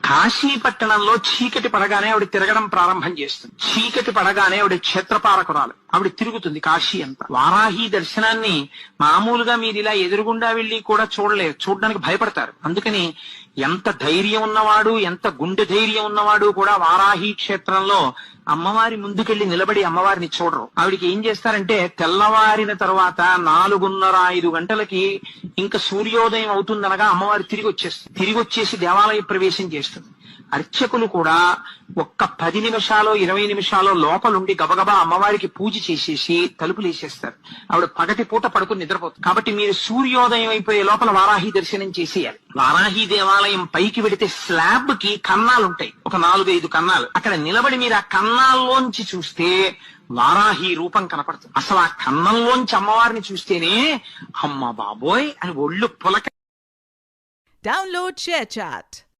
కాశీ పట్టణంలో చీకటి పడగానే ఆవిడ తిరగడం ప్రారంభం చేస్తుంది. చీకటి పడగానే ఆవిడ క్షేత్రపాలకురాలు, ఆవిడ తిరుగుతుంది కాశీ అంతా. వారాహి దర్శనాన్ని మామూలుగా మీరు ఇలా ఎదురుగుండా వెళ్లి కూడా చూడలేరు, చూడడానికి భయపడతారు. అందుకని ఎంత ధైర్యం ఉన్నవాడు, ఎంత గుండె ధైర్యం ఉన్నవాడు కూడా వారాహి క్షేత్రంలో అమ్మవారి ముందుకెళ్లి నిలబడి అమ్మవారిని చూడరు. ఆవిడికి ఏం చేస్తారంటే తెల్లవారిన తర్వాత 4:30-5 గంటలకి ఇంకా సూర్యోదయం అవుతుందనగా అమ్మవారి తిరిగి వచ్చేస్తుంది. తిరిగి వచ్చేసి దేవాలయ ప్రవేశం చేస్తుంది. అర్చకులు కూడా ఒక్క 10 నిమిషాలు 20 నిమిషాలు లోపలుండి గబగబా అమ్మవారికి పూజ చేసేసి తలుపులు వేసేస్తారు. ఆవిడ పగటి పూట పడుకుని నిద్రపోతుంది. కాబట్టి మీరు సూర్యోదయం అయిపోయే లోపల వారాహి దర్శనం చేసేయాలి. వారాహి దేవాలయం పైకి వెడితే స్లాబ్ కి కన్నాలుంటాయి, ఒక 4-5 కన్నాలు. అక్కడ నిలబడి మీరు ఆ కన్నాల్లోంచి చూస్తే వారాహి రూపం కనపడుతుంది. అసలు ఆ కన్నంలోంచి అమ్మవారిని చూస్తేనే అమ్మ బాబోయ్ అని ఒళ్ళు పులక. Download ShareChat.